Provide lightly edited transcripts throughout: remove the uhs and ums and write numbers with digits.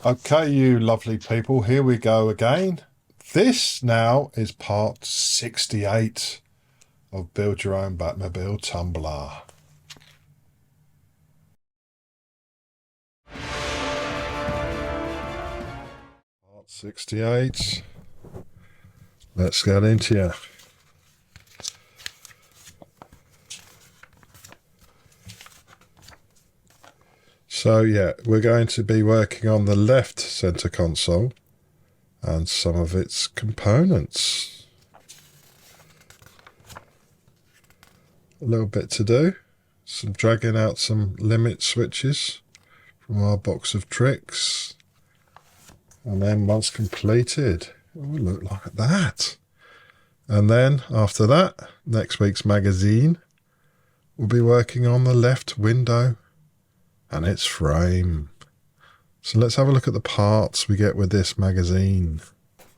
Okay, you lovely people, here we go again. This now is part 68 of Build Your Own Batmobile Tumbler. Part 68. Let's get into it. So yeah, we're going to be working on the left center console and some of its components. A little bit to do. Some dragging out some limit switches from our box of tricks. And then once completed, it will look like that. And then after that, next week's magazine, we'll be working on the left window and its frame. So let's have a look at the parts we get with this magazine.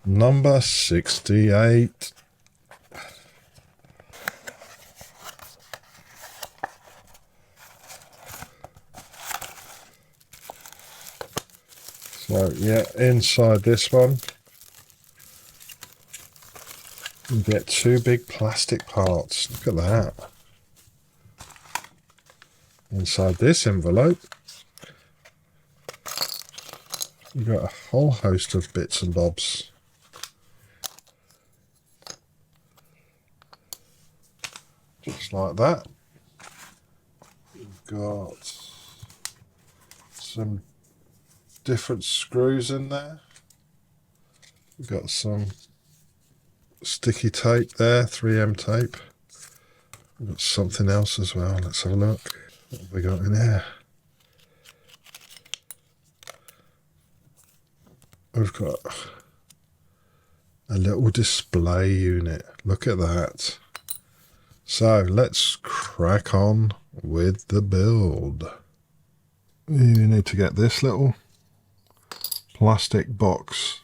Number 68. So yeah, inside this one, you get two big plastic parts. Look at that. Inside this envelope, you've got a whole host of bits and bobs. Just like that. You've got some different screws in there. We've got some sticky tape there, 3M tape. We've got something else as well. Let's have a look. What have we got in here? We've got a little display unit. Look at that. So let's crack on with the build. You need to get this little plastic box,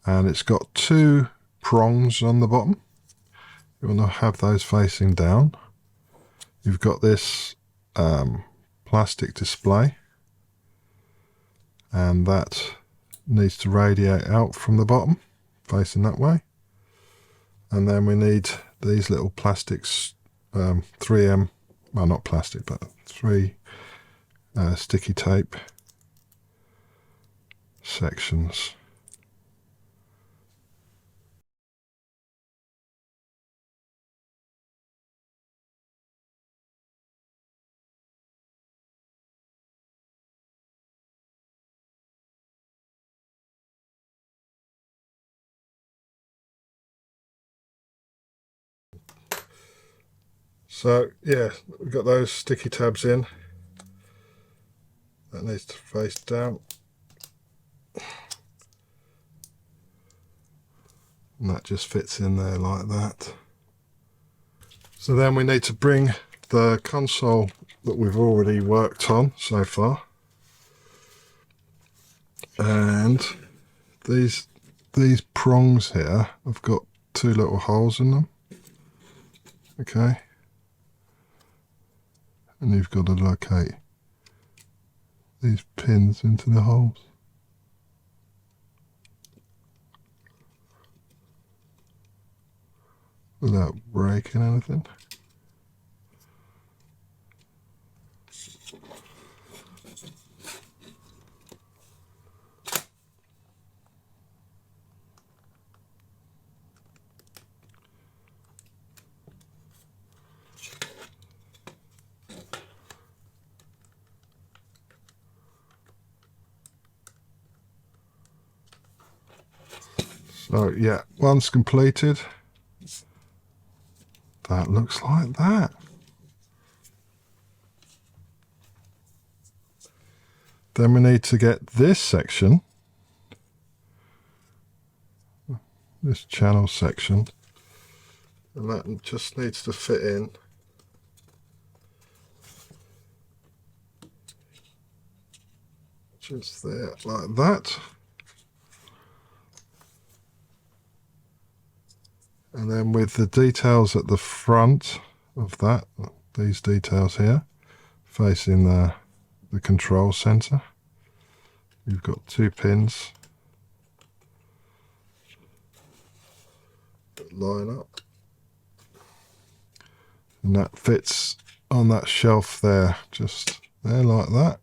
and it's got two prongs on the bottom. You want to have those facing down. You've got this plastic display, and that needs to radiate out from the bottom facing that way. And then we need these little plastics, 3M, well not plastic but 3 sticky tape sections. So yeah, we've got those sticky tabs in. That needs to face down. And that just fits in there like that. So then we need to bring the console that we've already worked on so far. And these prongs here have got two little holes in them. Okay. And you've got to locate these pins into the holes. Without breaking anything. So yeah, once completed, that looks like that. Then we need to get this section, this channel section, and that just needs to fit in. Just there, like that. And then with the details at the front of that, these details here, facing the control center, you've got 2 pins that line up, and that fits on that shelf there, just there like that.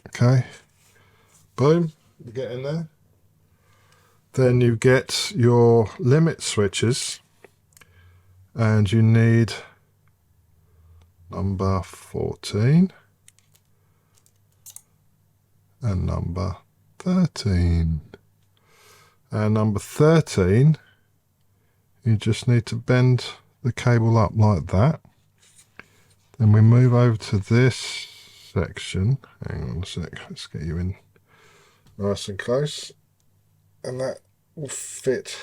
Okay, boom, you get in there. Then you get your limit switches, and you need number 14 and number 13. And number 13, you just need to bend the cable up like that. Then we move over to this section. Hang on a sec, let's get you in nice and close. And that will fit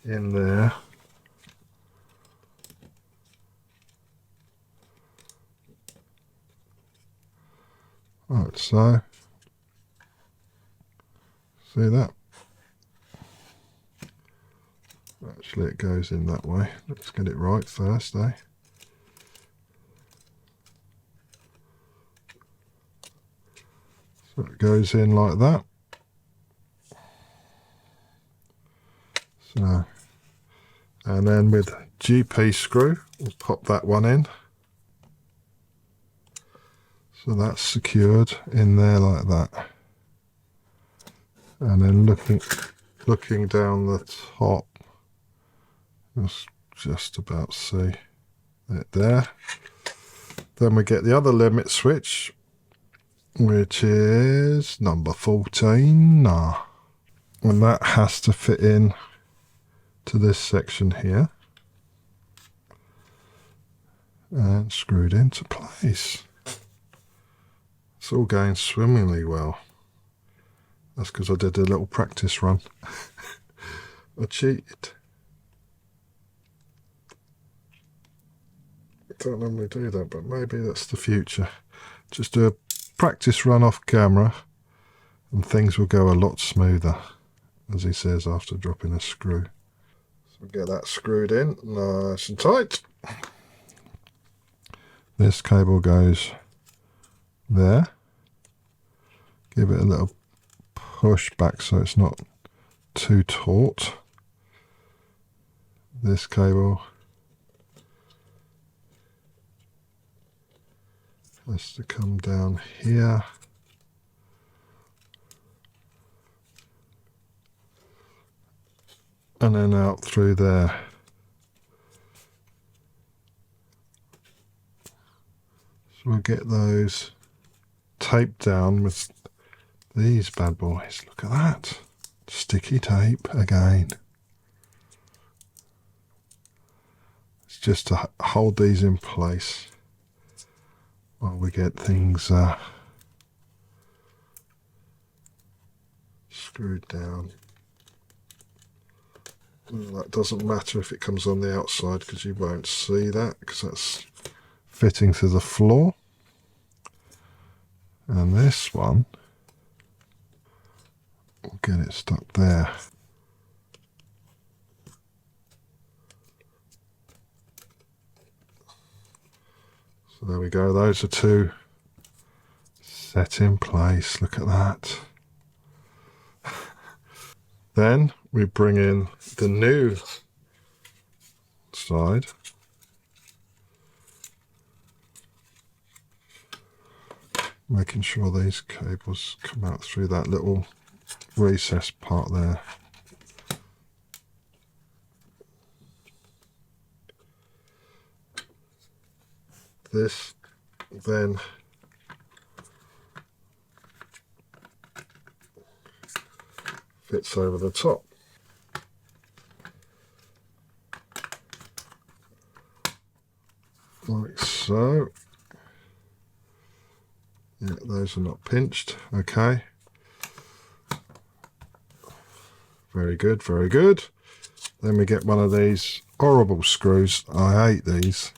in there. Right, so see that? Actually, it goes in that way. Let's get it right first, eh? So it goes in like that. So, and then with GP screw, we'll pop that one in. So that's secured in there like that. And then looking down the top, just about see it there. Then we get the other limit switch, which is number 14. And that has to fit in to this section here and screwed into place. It's all going swimmingly well. That's because I did a little practice run. I cheated. I don't normally do that, but maybe that's the future. Just do a practice run off camera and things will go a lot smoother, as he says after dropping a screw. So get that screwed in nice and tight. This cable goes there. Give it a little push back so it's not too taut. This cable has to come down here. And then out through there. So we'll get those taped down with these bad boys. Look at that. Sticky tape again. It's just to hold these in place while we get things screwed down. Well, that doesn't matter if it comes on the outside because you won't see that because that's fitting to the floor. And this one, we'll get it stuck there. So there we go, those are 2 set in place. Look at that. Then we bring in the new side. Making sure these cables come out through that little recess part there. This then fits over the top. Like so. Yeah, those are not pinched. Okay. Very good, very good. Then we get one of these horrible screws. I hate these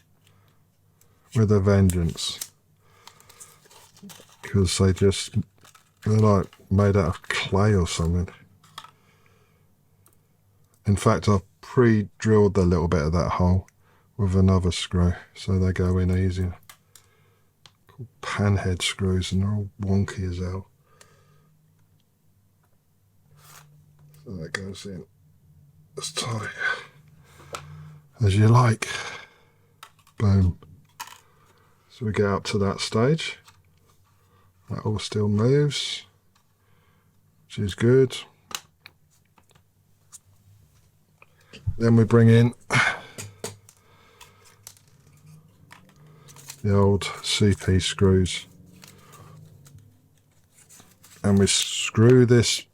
with a vengeance because they're like made out of clay or something. In fact, I've pre-drilled a little bit of that hole with another screw so they go in easier. panhead screws, and they're all wonky as hell. So that goes in as tight as you like. Boom. So we get up to that stage. That all still moves, which is good. Then we bring in the old CP screws, and we screw this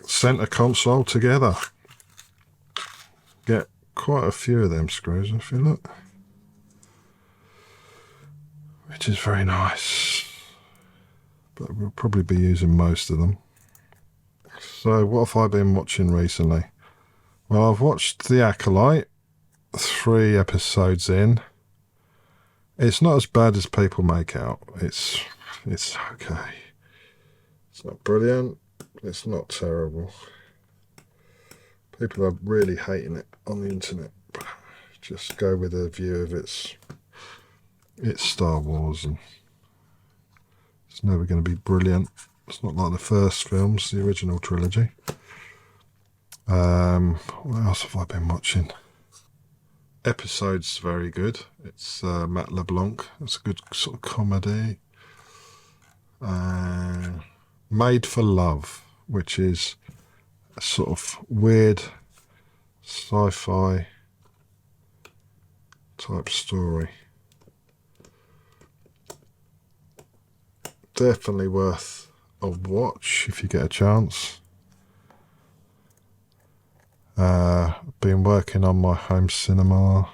center console together. Get quite a few of them screws if you look, which is very nice, but we'll probably be using most of them. So what have I been watching recently? Well, I've watched The Acolyte, 3 episodes in. It's not as bad as people make out. It's okay. It's not brilliant. It's not terrible. People are really hating it on the internet. Just go with a view of it's Star Wars, and it's never going to be brilliant. It's not like the first films, the original trilogy. What else have I been watching? Episode's very good. It's Matt LeBlanc. It's a good sort of comedy. Made for Love, which is a sort of weird sci-fi type story. Definitely worth a watch if you get a chance. Been working on my home cinema,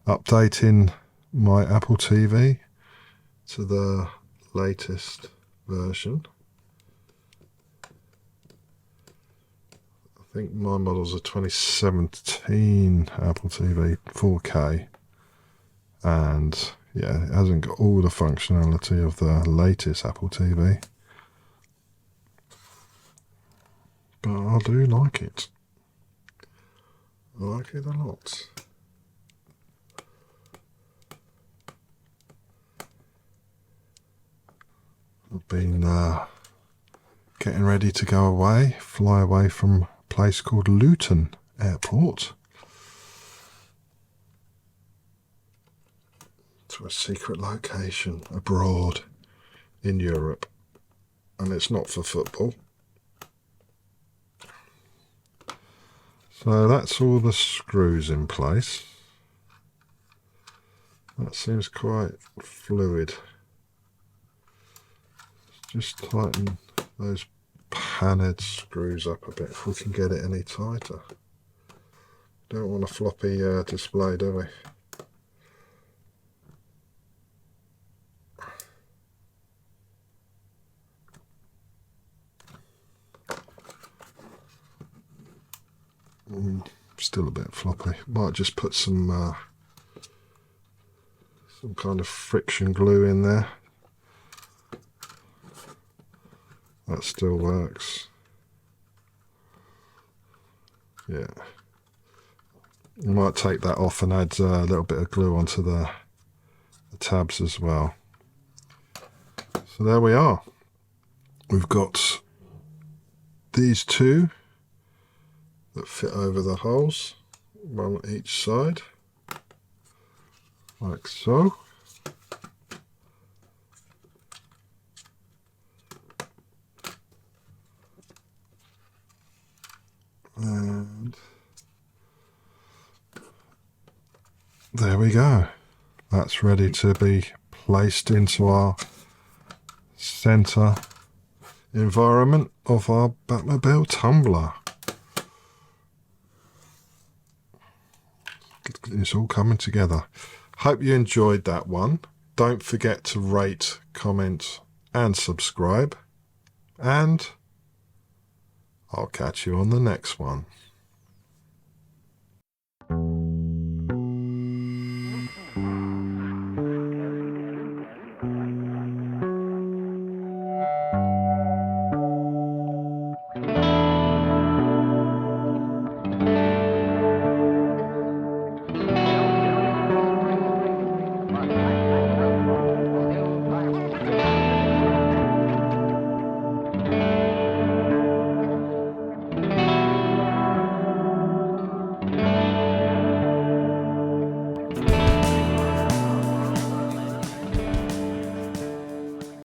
updating my Apple TV to the latest version. I think my model's a 2017 Apple TV 4K, and yeah, it hasn't got all the functionality of the latest Apple TV, but I do like it. I like it a lot. I've been getting ready to go away, fly away from a place called Luton Airport to a secret location abroad in Europe, and it's not for football. So that's all the screws in place. That seems quite fluid. Just tighten those panhead screws up a bit if we can get it any tighter. Don't want a floppy display, do we? Still a bit floppy. Might just put some kind of friction glue in there. That still works. Yeah. You might take that off and add a little bit of glue onto the tabs as well. So there we are. We've got these two that fit over the holes, one on each side, like so. And there we go. That's ready to be placed into our center environment of our Batmobile Tumbler. It's all coming together. Hope you enjoyed that one. Don't forget to rate, comment and subscribe, and I'll catch you on the next one.